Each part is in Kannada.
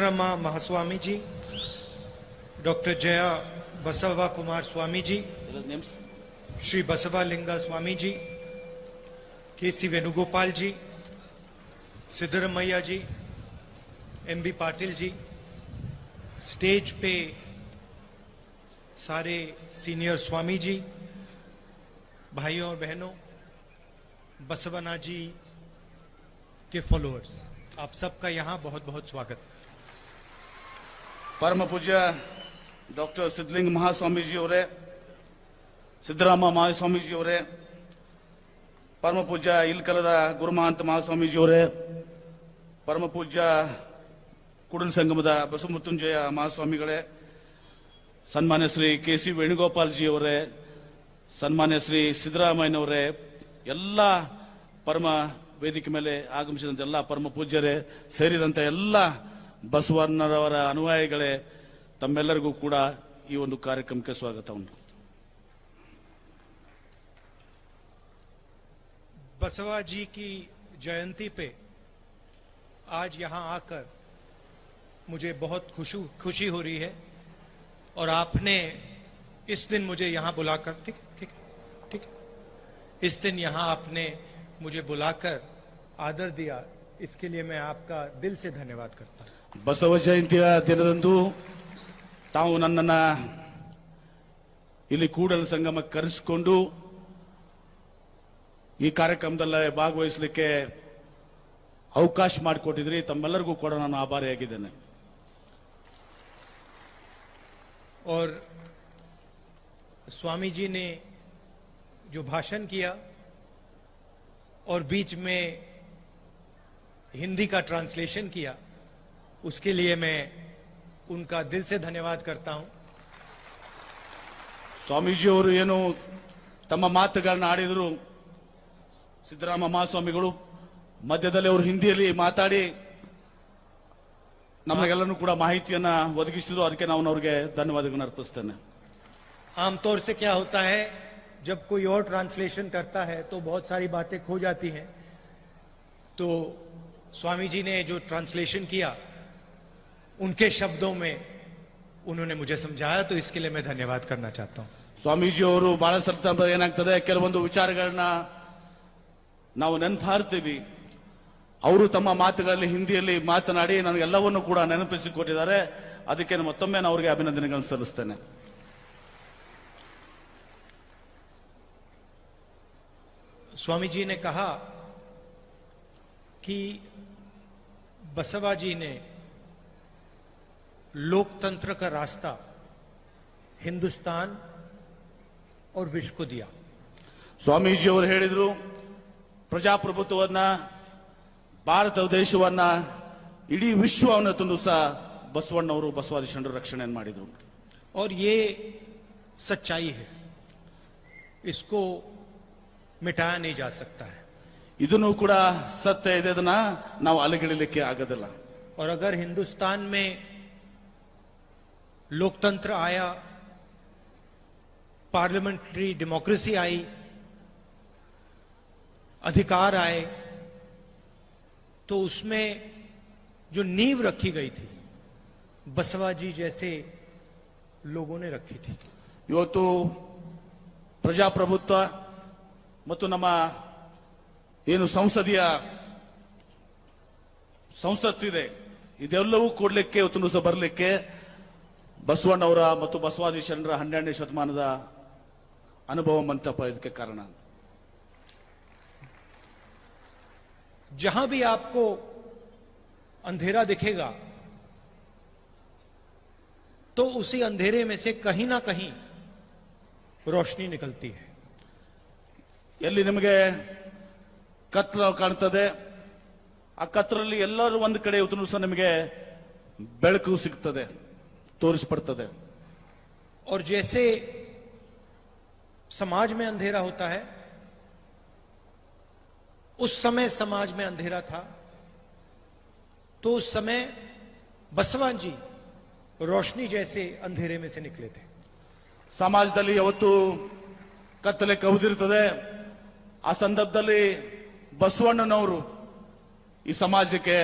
सिद्धरामा महास्वामी जी, डॉक्टर जया बसवा कुमार स्वामी जी, श्री बसवालिंगा स्वामी जी, केसी वेणुगोपाल जी, सिद्धरमैया जी, एमबी पाटिल जी, स्टेज पे सारे सीनियर स्वामी जी, भाइयों और बहनों, बसवना जी के फॉलोअर्स, आप सबका यहाँ बहुत बहुत स्वागत। परम पूज्य डॉक्टर सिद्धलिंग महास्वामी जी और सिद्धराम महास्वामी जी और परम पूज्य इलकलद गुरुमहंत महास्वामी जी और परम पूज्य कुडल संगमद बसवमृत्युंजय महास्वामिगळे, सन्मान्य श्री केसी वेणुगोपाल जी और सन्मान्य श्री सिद्धरामಯ್ಯನವರೇ, ಎಲ್ಲ ಪರಮ ವೇದಿಕೆ ಮೇಲೆ ಆಗಮಿಸಿದಂತ ಎಲ್ಲ ಪರಮ ಪೂಜ್ಯರೇ ಸೇರಿದಂತ ಎಲ್ಲ ಬಸವಣ್ಣರವರ ಅನುಯಾಯಿಗಳೇ, ತಮ್ಮೆಲ್ಲರಿಗೂ ಕೂಡ ಈ ಒಂದು ಕಾರ್ಯಕ್ರಮಕ್ಕೆ ಸ್ವಾಗತವನ್ನು। बसवा जी की जयंती पे आज यहाँ आकर मुझे बहुत खुशी हो रही है और आपने इस दिन मुझे यहाँ बुलाकर ठीक इस दिन यहाँ आपने मुझे बुलाकर आदर दिया, इसके लिए मैं आपका दिल से धन्यवाद करता हूँ। ಬಸವ ಜಯಂತಿಯ ದಿನದಂದು ತಾವು ನನ್ನನ್ನು ಇಲ್ಲಿ ಕೂಡಲ ಸಂಗಮಕ್ಕೆ ಕರೆಸಿಕೊಂಡು ಈ ಕಾರ್ಯಕ್ರಮದಲ್ಲಿ ಭಾಗವಹಿಸಲಿಕ್ಕೆ ಅವಕಾಶ ಮಾಡಿಕೊಟ್ಟಿದ್ರಿ, ತಮ್ಮೆಲ್ಲರಿಗೂ ಕೂಡ ನಾನು ಆಭಾರಿಯಾಗಿದ್ದೇನೆ। और स्वामी जी ने जो भाषण किया और बीच में हिंदी का ट्रांसलेशन किया, उसके लिए मैं उनका दिल से धन्यवाद करता हूं। ಸ್ವಾಮೀಜಿ ಅವರು ಏನು ತಮ್ಮ ಮಾತುಗಳನ್ನ ಆಡಿದರು, ಸಿದ್ದರಾಮ ಮಹಾಸ್ವಾಮಿಗಳು ಮಧ್ಯದಲ್ಲಿ ಅವರು ಹಿಂದಿಯಲ್ಲಿ ಮಾತಾಡಿ ನಮಗೆಲ್ಲರೂ ಕೂಡ ಮಾಹಿತಿಯನ್ನ ಒದಗಿಸಿದ್ರು, ಅದಕ್ಕೆ ನಾನು ಅವರಿಗೆ ಧನ್ಯವಾದಗಳನ್ನು ಅರ್ಪಿಸ್ತೇನೆ। आमतौर से क्या होता है, जब कोई और ट्रांसलेशन करता है तो बहुत सारी बातें खो जाती हैं, तो स्वामी जी ने जो ट्रांसलेशन किया उनके शब्दों में उन्होंने मुझे समझाया, तो इसके लिए मैं धन्यवाद करना चाहता हूं। ಸ್ವಾಮೀಜಿ ಅವರು ಬಹಳ ಸರ್ತ ಏನಾಗ್ತದೆ, ಕೆಲವೊಂದು ವಿಚಾರಗಳನ್ನ ನಾವು ನೆನಪಾರ್ತೀವಿ, ಅವರು ತಮ್ಮ ಮಾತುಗಳಲ್ಲಿ ಹಿಂದಿಯಲ್ಲಿ ಮಾತನಾಡಿ ನನಗೆಲ್ಲವನ್ನು ಕೂಡ ನೆನಪಿಸಿಕೊಟ್ಟಿದ್ದಾರೆ, ಅದಕ್ಕೆ ಮತ್ತೊಮ್ಮೆ ನಾನು ಅವರಿಗೆ ಅಭಿನಂದನೆಗಳನ್ನು ಸಲ್ಲಿಸ್ತೇನೆ। स्वामी जी ने कहा कि बसवा जी ने लोकतंत्र का रास्ता हिंदुस्तान और विश्व को दिया। ಸ್ವಾಮೀಜಿ ಅವರು ಹೇಳಿದ್ರು, ಪ್ರಜಾಪ್ರಭುತ್ವವನ್ನ, ಭಾರತ ದೇಶವನ್ನ, ಇಡೀ ವಿಶ್ವವನ್ನು ತಂದು ಸಹ ಬಸವಣ್ಣವರು ಬಸವಾದಿ ಶರಣರು ರಕ್ಷಣೆಯನ್ನು ಮಾಡಿದ್ರು। और ये सच्चाई है, इसको मिटाया नहीं जा सकता है। ಇದನ್ನು ಕೂಡ ಸತ್ಯ ಇದೆ, ಅದನ್ನ ನಾವು ಅಲಗಿಡಲಿಕ್ಕೆ ಆಗೋದಿಲ್ಲ। और अगर हिंदुस्तान में लोकतंत्र आया, पार्लियामेंट्री डेमोक्रेसी आई, अधिकार आए, तो उसमें जो नींव रखी गई थी बसवा जी जैसे लोगों ने रखी थी। ಇವತ್ತು ಪ್ರಜಾಪ್ರಭುತ್ವ ಮತ್ತು ನಮ್ಮ ಏನು ಸಂಸತ್ತಿದೆ, ಇದೆಲ್ಲವೂ ಕೊಡ್ಲಿಕ್ಕೆ ಇವತ್ತು ಸಹ ಬರಲಿಕ್ಕೆ ಬಸವಣ್ಣವರ ಮತ್ತು ಬಸವಾದಿ ಶರಣರ 12ನೇ ಶತಮಾನದ ಅನುಭವ ಮಂಟಪ ಇದಕ್ಕೆ ಕಾರಣ। जहां भी आपको अंधेरा दिखेगा तो उसी अंधेरे में से कहीं ना कहीं रोशनी निकलती है। ಎಲ್ಲಿ ನಿಮಗೆ ಕತ್ತಲು ಕಾಣ್ತದೆ, ಆ ಕತ್ತಲಲ್ಲಿ ಎಲ್ಲರೂ ಒಂದು ಕಡೆ ಇವತ್ತು ಸಹ ನಿಮಗೆ ಬೆಳಕು ಸಿಗ್ತದೆ, ತೋರಿಸ್ಪಡ್ತದೆ। और जैसे समाज में अंधेरा होता है, उस समय समाज में अंधेरा था, तो उस समय बसवा जी रोशनी जैसे अंधेरे में से निकले थे। ಸಮಾಜದಲ್ಲಿ ಯಾವತ್ತು ಕತ್ತಲೆ ಕವಿದಿರ್ತದೆ, ಆ ಸಂದರ್ಭದಲ್ಲಿ ಬಸವಣ್ಣನವರು ಈ ಸಮಾಜಕ್ಕೆ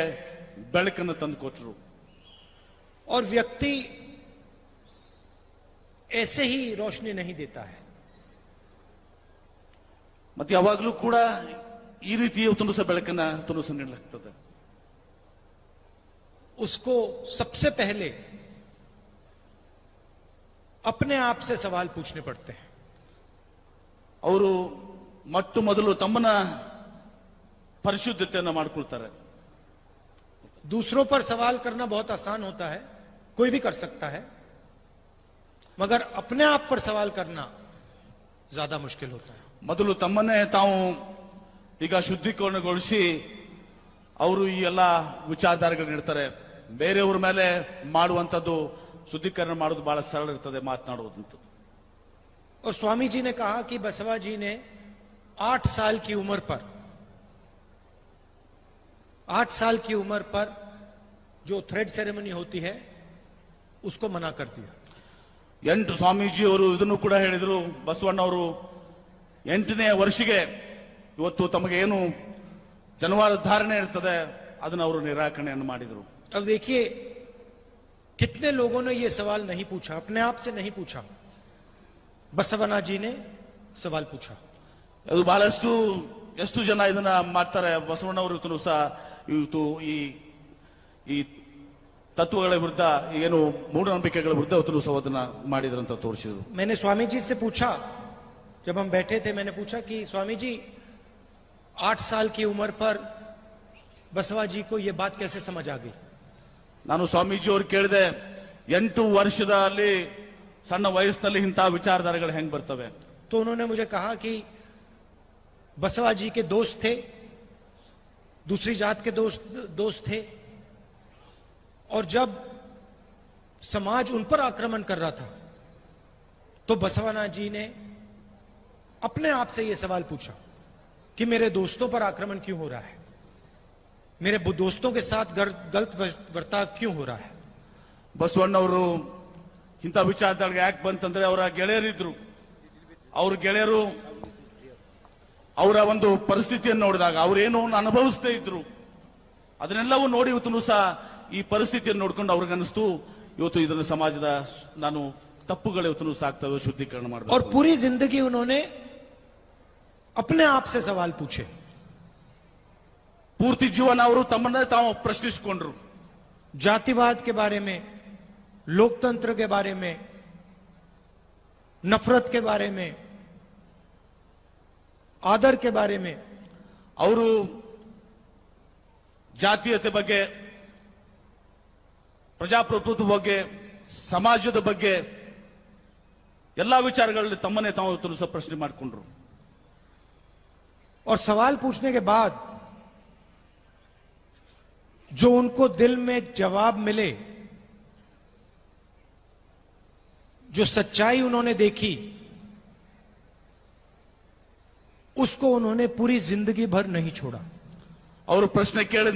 ಬೆಳಕನ್ನು ತಂದುಕೊಟ್ರು। और व्यक्ति ऐसे ही रोशनी नहीं देता है। ಮತ್ತೆ ಯಾವಾಗಲೂ ಕೂಡ ಈ ರೀತಿ ಇವತ್ತು ಸಹ ಬೆಳಕನ್ನ ತುನುಸ ನೀಡಲಾಗ್ತದೆ. उसको सबसे पहले अपने आप से सवाल पूछने पड़ते हैं। ಅವರು ಮೊಟ್ಟ ಮೊದಲು ತಮ್ಮನ್ನ ಪರಿಶುದ್ಧತೆಯನ್ನು ಮಾಡಿಕೊಳ್ತಾರೆ. दूसरों पर सवाल करना बहुत आसान होता है, कोई भी कर सकता है, मगर अपने आप पर सवाल करना ज्यादा मुश्किल होता है। ಮೊದಲು ತಮ್ಮನ್ನೇ ತಾವು ಈಗ ಶುದ್ಧೀಕರಣಗೊಳಿಸಿ ಅವರು ಈ ಎಲ್ಲ ವಿಚಾರಧಾರೆಗಳು ನೀಡ್ತಾರೆ. ಬೇರೆಯವ್ರ ಮೇಲೆ ಮಾಡುವಂತದ್ದು ಶುದ್ಧೀಕರಣ ಮಾಡೋದು ಬಹಳ ಸರಳ ಇರ್ತದೆ, ಮಾತನಾಡುವುದಂತ. और स्वामी जी ने कहा कि बसवा जी ने 8 साल की उम्र पर 8 साल की उम्र पर जो थ्रेड सेरेमनी होती है उसको मना कर दिया। 8 ಸ್ವಾಮೀಜಿ ಅವರು ಇದನ್ನು ಕೂಡ ಹೇಳಿದ್ರು. ಬಸವಣ್ಣವರು 8ನೇ ವರ್ಷಿಗೆ ಇವತ್ತು ತಮಗೆ ಏನು ಜನವಾರ ಧಾರಣೆ ಇರ್ತದೆ ಅದನ್ನು ಅವರು ನಿರಾಕರಣೆಯನ್ನು ಮಾಡಿದರು. अब देखिए कितने लोगों ने ये सवाल नहीं पूछा, अपने आप से नहीं पूछा, बसवना जी ने सवाल पूछा। ಅದು ಬಹಳಷ್ಟು ಎಷ್ಟು ಜನ ಇದನ್ನ ಮಾಡ್ತಾರೆ. ಬಸವಣ್ಣವರು ಇವತ್ತು ಸಹ ಇವತ್ತು ಈ ತತ್ವಗಳ ವಿರುದ್ಧ ಏನು ಮೂಢನಂಬಿಕೆಗಳ ವಿರುದ್ಧ ಇವತ್ತು ಸಹ ಅದನ್ನ ಮಾಡಿದ್ರಂತ ತೋರಿಸಿದ್ರು. मैंने स्वामी जी से पूछा, जब हम बैठे थे मैंने पूछा कि स्वामी जी 8 साल की उम्र पर बसवा जी को यह बात कैसे समझ आ गई। ನಾನು ಸ್ವಾಮೀಜಿ ಅವರು ಕೇಳಿದೆ, 8 ವರ್ಷದಲ್ಲಿ ಸಣ್ಣ ವಯಸ್ಸಿನಲ್ಲಿ ಇಂತಹ ವಿಚಾರಧಾರೆಗಳು ಹೆಂಗ್ ಬರ್ತವೆ? तो उन्होंने मुझे कहा कि बसवा जी के दोस्त थे, दूसरी जात के दोस्त थे, और जब समाज उन पर आक्रमण कर रहा था तो बसवना जी ने अपने आप से यह सवाल पूछा कि मेरे दोस्तों पर आक्रमण क्यों हो रहा है, मेरे दोस्तों के साथ गलत वर्ताव क्यों हो रहा है। ಬಸವಣ್ಣವರು ಇಂಥ ವಿಚಾರಧಾರೆಗೆ ಯಾಕೆ ಬಂತಂದ್ರೆ ಅವರ ಗೆಳೆಯರಿದ್ರು. ಅವ್ರ ಗೆಳೆಯರು ಅವರ ಒಂದು ಪರಿಸ್ಥಿತಿಯನ್ನು ನೋಡಿದಾಗ ಅವರೇನು ಅನುಭವಿಸ್ತಾ ಇದ್ರು ಅದನ್ನೆಲ್ಲವೂ ನೋಡಿ ಇವತ್ತು ಸಹ ಈ ಪರಿಸ್ಥಿತಿಯನ್ನು ನೋಡ್ಕೊಂಡು ಅವ್ರಿಗೆ ಅನಿಸ್ತು ಇವತ್ತು ಇದನ್ನ ಸಮಾಜದ ನಾನು ತಪ್ಪುಗಳು ಇವತ್ತು ಸಾಕ್ತವೆ, ಶುದ್ಧೀಕರಣ ಮಾಡಬೇಕು. और पूरी जिंदगी उन्होंने अपने आप से सवाल पूछे, ಪೂರ್ತಿ ಜೀವನ ಅವರು ತಮ್ಮನ್ನೇ ತಾವು ಪ್ರಶ್ನಿಸಿಕೊಂಡ್ರು. जातिवाद के बारे में, लोकतंत्र के बारे में, नफरत के बारे में, आदर के बारे में, ಅವರು ಜಾತೀಯತೆ ಬಗ್ಗೆ, ಪ್ರಜಾಪ್ರಭುತ್ವದ ಬಗ್ಗೆ, ಸಮಾಜದ ಬಗ್ಗೆ ಎಲ್ಲಾ ವಿಚಾರಗಳಲ್ಲಿ ತಮ್ಮನ್ನೇ ತಾವು ಇವತ್ತು ಸಹ ಪ್ರಶ್ನೆ ಮಾಡಿಕೊಂಡ್ರು. और सवाल पूछने के बाद जो उनको दिल में जवाब मिले, जो सच्चाई उन्होंने देखी, उसको उन्होंने पूरी जिंदगी भर नहीं छोड़ा। ಅವರು ಪ್ರಶ್ನೆ ಕೇಳಿದ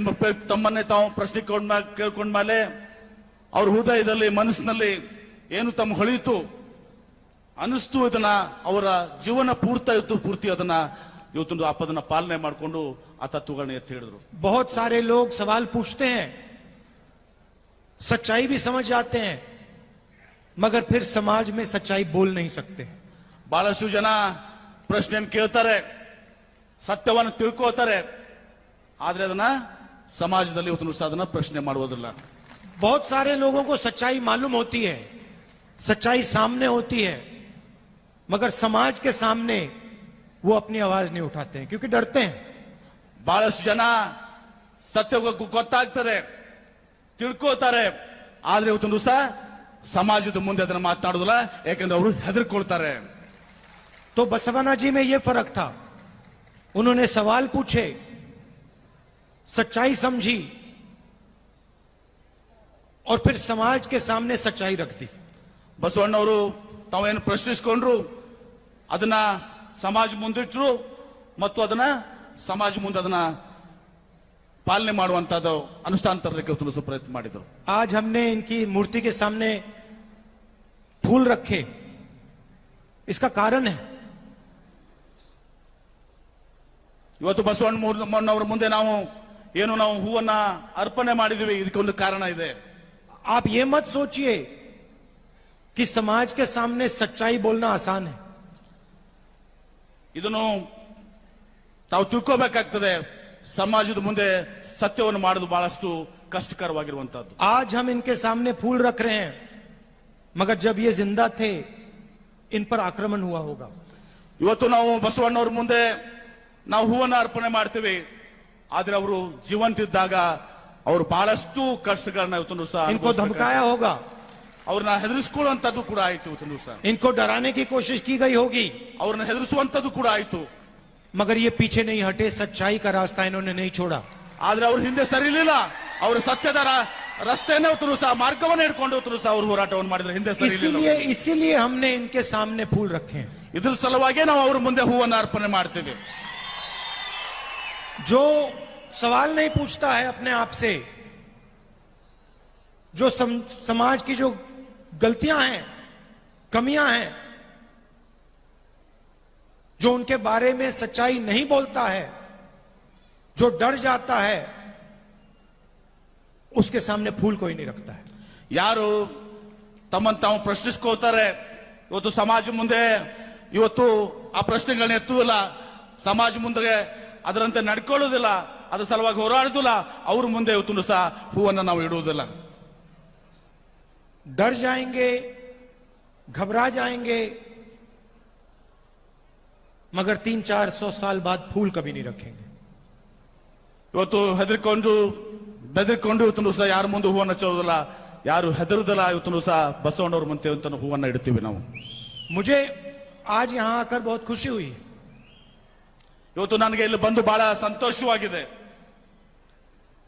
ತಮ್ಮನ್ನೇ ತಾವು ಪ್ರಶ್ನೆ ಕೇಳ್ಕೊಂಡ ಮೇಲೆ ಅವ್ರ ಹೃದಯದಲ್ಲಿ ಮನಸ್ಸಿನಲ್ಲಿ ಏನು ತಮ್ಮ ಹೊಳಿತು ಅನಿಸ್ತು ಇದನ್ನ ಅವರ ಜೀವನ ಪೂರ್ತಿ ಅದನ್ನ ಇವತ್ತೊಂದು ಆಪದನ್ನ ಪಾಲನೆ ಮಾಡಿಕೊಂಡು ಆ ತತ್ವಗಳನ್ನ ಎತ್ತಿ ಹಿಡಿದ್ರು. बहुत सारे लोग सवाल पूछते हैं, सच्चाई भी समझ जाते हैं, मगर फिर समाज में सच्चाई बोल नहीं सकते। ಬಹಳಷ್ಟು ಜನ ಪ್ರಶ್ನೆಯನ್ನು ಕೇಳ್ತಾರೆ, ಸತ್ಯವನ್ನು ತಿಳ್ಕೋತಾರೆ, ಆದ್ರೆ ಅದನ್ನ ಸಮಾಜದಲ್ಲಿ ಇವತ್ತು ಸಹ ಅದನ್ನ ಪ್ರಶ್ನೆ ಮಾಡುವುದಿಲ್ಲ. बहुत सारे लोगों को सच्चाई मालूम होती है, सच्चाई सामने होती है, मगर समाज के सामने वो अपनी आवाज नहीं उठाते हैं क्योंकि डरते हैं। ಬಹಳಷ್ಟು ಜನ ಸತ್ಯ ಗೊತ್ತಾಗ್ತಾರೆ, ತಿಳ್ಕೋತಾರೆ, ಆದ್ರೆ ಇವತ್ತೊಂದು ಸಹ ಸಮಾಜದ ಮುಂದೆ ಅದನ್ನ ಮಾತನಾಡುದಿಲ್ಲ, ಯಾಕಂದ್ರೆ ಅವರು ಹೆದರ್ಕೊಳ್ತಾರೆ. तो बसवना जी में यह फर्क था, उन्होंने सवाल पूछे, सच्चाई समझी और फिर समाज के सामने सच्चाई रख दी। ಬಸವಣ್ಣವರು ತಾವೇನು ಪ್ರಶ್ನಿಸಿಕೊಂಡ್ರು ಅದನ್ನ ಸಮಾಜ ಮುಂದಿಟ್ರು ಮತ್ತು ಅದನ್ನ ಸಮಾಜ ಮುಂದೆ ಅದನ್ನ ಪಾಲನೆ ಮಾಡುವಂತದ್ದು ಅನುಷ್ಠಾನ ತರಲಿಕ್ಕೆ ತಿಳಿಸೋ ಪ್ರಯತ್ನ ಮಾಡಿದರು. आज हमने इनकी मूर्ति के सामने फूल रखे, इसका कारण है ಇವತ್ತು ಬಸವಣ್ಣನವರ ಮುಂದೆ ನಾವು ಏನು ಹೂವನ್ನ ಅರ್ಪಣೆ ಮಾಡಿದ್ವಿ, ಇದಕ್ಕೊಂದು ಕಾರಣ ಇದೆ. आप ये मत सोचिए कि समाज के सामने सच्चाई बोलना आसान है। ಇದನ್ನು ತಾವು ತಿಳ್ಕೋಬೇಕಾಗ್ತದೆ. ಸಮಾಜದ ಮುಂದೆ ಸತ್ಯವನ್ನು ಮಾಡೋದು ಬಹಳಷ್ಟು ಕಷ್ಟಕರವಾಗಿರುವಂತದ್ದು. आज हम इनके सामने फूल रख रहे हैं, मगर जब ये जिंदा थे इन पर आक्रमण हुआ होगा। ಇವತ್ತು ನಾವು ಬಸವಣ್ಣವ್ರ ಮುಂದೆ ನಾವು ಹೂವನ್ನ ಅರ್ಪಣೆ ಮಾಡ್ತೀವಿ, ಆದ್ರೆ ಅವರು ಜೀವಂತಿದ್ದಾಗ ಅವರು ಬಹಳಷ್ಟು ಕಷ್ಟಗಳನ್ನ ಇವತ್ತು ಸಹ इनको धमकाया होगा, ಅವ್ರನ್ನ ಹೆದರಿಸಿಕೊಳ್ಳುವಂತದ್ದು ಕೂಡ ಆಯ್ತು. ಇವತ್ತು ಸಹ इनको डराने की कोशिश की गई होगी, ಅವ್ರನ್ನ ಹೆದರಿಸುವಂತದ್ದು ಕೂಡ ಆಯ್ತು. मगर ये पीछे नहीं हटे, सच्चाई का रास्ता इन्होंने नहीं छोड़ा। ಆದ್ರೆ ಅವ್ರ ಹಿಂದೆ ಸರಿಲಿಲ್ಲ, ಅವರು ಸತ್ಯದ ರಸ್ತೆಯನ್ನೇ ಇವತ್ತು ಸಹ ಮಾರ್ಗವನ್ನ ಹಿಡ್ಕೊಂಡು ಇವತ್ತು ಸಹ ಅವರು ಹೋರಾಟವನ್ನು ಮಾಡಿದ್ರೆ ಹಿಂದೆ ಸರಿಲಿಲ್ಲ. इसीलिए हमने इनके सामने फूल रखे हैं। ಇದ್ರ ಸಲುವಾಗಿ ನಾವು ಅವ್ರ ಮುಂದೆ ಹೂವನ್ನ ಅರ್ಪಣೆ ಮಾಡ್ತೀವಿ. जो सवाल नहीं पूछता है अपने आप से, जो समाज की जो गलतियां हैं, कमियां हैं, जो उनके बारे में सच्चाई नहीं बोलता है, जो डर जाता है, उसके सामने फूल कोई नहीं रखता है। ಯಾರು ತಮ್ಮನ್ನು ತಾವು ಪ್ರಶ್ನಿಸ್ಕೋತಾರೆ, ಇವತ್ತು ಸಮಾಜ ಮುಂದೆ ಇವತ್ತು ಆ ಪ್ರಶ್ನೆಗಳನ್ನ ಎತ್ತುವುದಿಲ್ಲ, ಸಮಾಜ ಮುಂದೆ ಅದರಂತೆ ನಡ್ಕೊಳ್ಳೋದಿಲ್ಲ, ಅದ್ರ ಸಲುವಾಗಿ ಹೋರಾಡುದಿಲ್ಲ, ಅವ್ರ ಮುಂದೆ ಇವತ್ತು ಸಹ ಹೂವನ್ನ ನಾವು ಇಡುವುದಿಲ್ಲ. डर जाएंगे, घबरा जाएंगे, मगर 300-400 साल बाद फूल कभी नहीं रखेंगे। ಇವತ್ತು ಹೆದರ್ಕೊಂಡು ಬೆದರ್ಕೊಂಡು ಇವತ್ತು ಸಹ ಯಾರ ಮುಂದೆ ಹೂವನ್ನ ಹಚ್ಚೋದಿಲ್ಲ, ಯಾರು ಹೆದರುದಿಲ್ಲ. ಇವತ್ತು ಸಹ ಬಸವಣ್ಣವ್ರ ಮುಂದೆ ಇವತ್ತು ಹೂವನ್ನ ಇಡ್ತೀವಿ ನಾವು. मुझे आज यहां आकर बहुत खुशी हुई, ಇವತ್ತು ನನಗೆ ಇಲ್ಲಿ ಬಂದು ಬಹಳ ಸಂತೋಷವಾಗಿದೆ.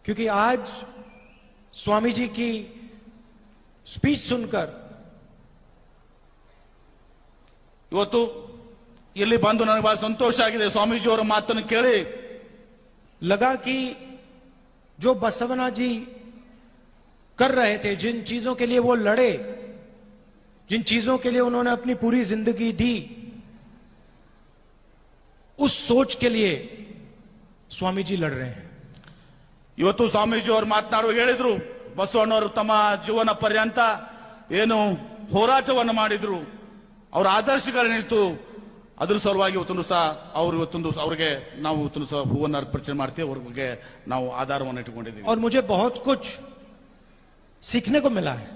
क्योंकि आज स्वामी जी की स्पीच सुनकर ಇವತ್ತು ಇಲ್ಲಿ ಬಂದು ನನಗೆ ಬಹಳ ಸಂತೋಷ ಆಗಿದೆ. ಸ್ವಾಮೀಜಿಯವರ ಮಾತನ್ನು ಕೇಳಿ लगा कि जो बसवना जी कर रहे थे, जिन चीजों के लिए वो लड़े, जिन चीजों के लिए उन्होंने अपनी पूरी जिंदगी दी, उस सोच के लिए स्वामी जी लड़ रहे हैं। ಇವತ್ತು ಸ್ವಾಮೀಜಿಯವರು ಮಾತನಾಡುವ ಹೇಳಿದ್ರು, ಬಸವಣ್ಣವರು ತಮ್ಮ ಜೀವನ ಪರ್ಯಂತ ಏನು ಹೋರಾಟವನ್ನು ಮಾಡಿದ್ರು, ಅವರ ಆದರ್ಶಗಳನ್ನಿತ್ತು, ಅದ್ರ ಸಲುವಾಗಿ ಇವತ್ತು ಸಹ ಅವರು ಇವತ್ತೊಂದು ಅವರಿಗೆ ನಾವು ಇವತ್ತು ಸಹ ಹೂವನ್ನು ಅರ್ಪಣೆ ಮಾಡ್ತೀವಿ, ಅವ್ರಿಗೆ ನಾವು ಆಧಾರವನ್ನು ಇಟ್ಟುಕೊಂಡಿದ್ದೀವಿ. और मुझे बहुत कुछ सीखने को मिला है।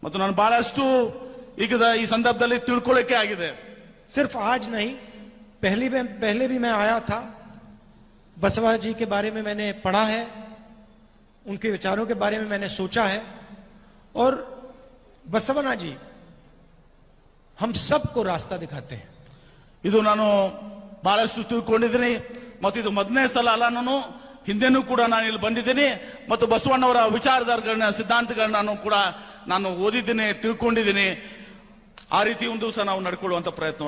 ಮತ್ತು ನಾನು ಬಹಳಷ್ಟು ಈಗ ಈ ಸಂದರ್ಭದಲ್ಲಿ ತಿಳ್ಕೊಳ್ಳಕ್ಕೆ ಆಗಿದೆ. सिर्फ आज नहीं, पहले भी मैं आया था, बसवा जी के बारे में मैंने पढ़ा है, उनके विचारों के बारे में मैंने सोचा है, और बसवना जी हम सबको रास्ता दिखाते हैं। ಇದು ನಾನು ಬಹಳಷ್ಟು ತಿಳ್ಕೊಂಡಿದ್ದೀನಿ, ಮತ್ತು ಇದು ಮೊದಲನೇ ಸಲ ಅಲ್ಲ, ನಾನು ಹಿಂದೆನೂ ಕೂಡ ನಾನು ಇಲ್ಲಿ ಬಂದಿದ್ದೀನಿ, ಮತ್ತು ಬಸವಣ್ಣವರ ವಿಚಾರಧಾರೆಗಳನ್ನ ಸಿದ್ಧಾಂತಗಳನ್ನ ನಾನು ಓದಿದ್ದೀನಿ, ತಿಳ್ಕೊಂಡಿದ್ದೀನಿ. ಆ ರೀತಿ ಒಂದು ಸಹ ನಾವು ನಡ್ಕೊಳ್ಳುವಂತ ಪ್ರಯತ್ನ.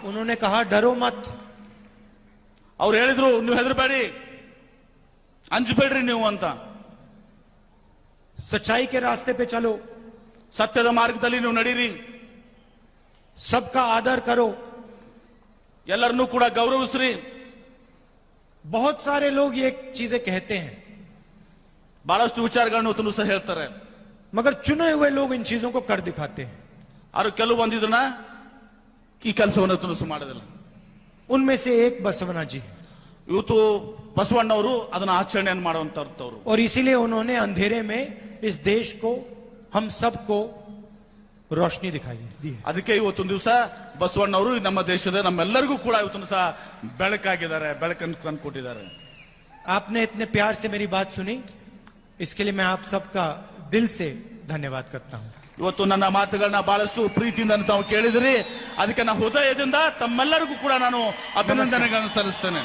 उन्होंने कहा डरो मत। ಅವ್ರು ಹೇಳಿದ್ರು, ನೀವು ಹೆದರಬೇಡಿ, ಅಂಜಬೇಡ್ರಿ ನೀವು ಅಂತ. सच्चाई के रास्ते पे चलो, ಸತ್ಯದ ಮಾರ್ಗದಲ್ಲಿ ನೀವು ನಡೀರಿ, सबका आदर करो, ಎಲ್ಲರನ್ನೂ ಕೂಡ ಗೌರವಿಸ್ರಿ. बहुत सारे लोग ये चीजें कहते हैं, ಬಹಳಷ್ಟು ವಿಚಾರಗಳನ್ನು ಇವತ್ತು ಸಹ ಹೇಳ್ತಾರೆ, मगर चुने हुए लोग इन चीजों को कर दिखाते हैं। ಅವರು ಕೆಲವು ಬಂದಿದ್ದನ್ನ ಈ ಕೆಲಸವನ್ನು ಇವತ್ತು ಮಾಡೋದಿಲ್ಲ. उनमें से एक बसवना जी, ಇವತ್ತು ಬಸವಣ್ಣವರು ಅದನ್ನ ಆಚರಣೆಯನ್ನು ಮಾಡುವಂತವ್ರು. और इसीलिए उन्होंने अंधेरे में इस देश को, हम सबको रोशनी दिखाई दी है। ಅದಕ್ಕೆ ಇವತ್ತೊಂದು ದಿವಸ ಬಸವಣ್ಣವರು ನಮ್ಮ ದೇಶದ ನಮ್ಮೆಲ್ಲರಿಗೂ ಕೂಡ ಇವತ್ತು ಸಹ ಬೆಳಕಾಗಿದ್ದಾರೆ, ಬೆಳಕನ್ನು ತಂದುಕೊಟ್ಟಿದ್ದಾರೆ. आपने इतने प्यार से मेरी बात सुनी, इसके लिए मैं आप सबका दिल से धन्यवाद करता हूं। ಇವತ್ತು ನನ್ನ ಮಾತುಗಳನ್ನ ಬಹಳಷ್ಟು ಪ್ರೀತಿಯಿಂದ ತಾವು ಕೇಳಿದಿರಿ, ಅದಕ್ಕೆ ನಾನು ಹೃದಯದಿಂದ ತಮ್ಮೆಲ್ಲರಿಗೂ ಕೂಡ ನಾನು ಅಭಿನಂದನೆಗಳನ್ನು ಸಲ್ಲಿಸ್ತೇನೆ.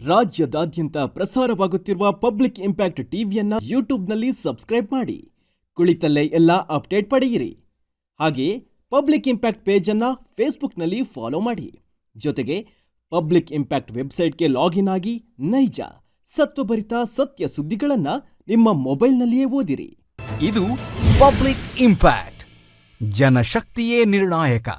ರಾಜ್ಯದಾದ್ಯಂತ ಪ್ರಸಾರವಾಗುತ್ತಿರುವ ಪಬ್ಲಿಕ್ ಇಂಪ್ಯಾಕ್ಟ್ ಟಿವಿಯನ್ನ ಯೂಟ್ಯೂಬ್ನಲ್ಲಿ ಸಬ್ಸ್ಕ್ರೈಬ್ ಮಾಡಿ, ಕುಳಿತಲ್ಲೇ ಎಲ್ಲ ಅಪ್ಡೇಟ್ ಪಡೆಯಿರಿ. ಹಾಗೆಯೇ ಪಬ್ಲಿಕ್ ಇಂಪ್ಯಾಕ್ಟ್ ಪೇಜನ್ನು ಫೇಸ್ಬುಕ್ನಲ್ಲಿ ಫಾಲೋ ಮಾಡಿ. ಜೊತೆಗೆ ಪಬ್ಲಿಕ್ ಇಂಪ್ಯಾಕ್ಟ್ ವೆಬ್ಸೈಟ್ಗೆ ಲಾಗಿನ್ ಆಗಿ ನೈಜ ಸತ್ವಭರಿತ ಸತ್ಯ ಸುದ್ದಿಗಳನ್ನು ನಿಮ್ಮ ಮೊಬೈಲ್ನಲ್ಲಿಯೇ ಓದಿರಿ. ಇದು ಪಬ್ಲಿಕ್ ಇಂಪ್ಯಾಕ್ಟ್. ಜನಶಕ್ತಿಯೇ ನಿರ್ಣಾಯಕ.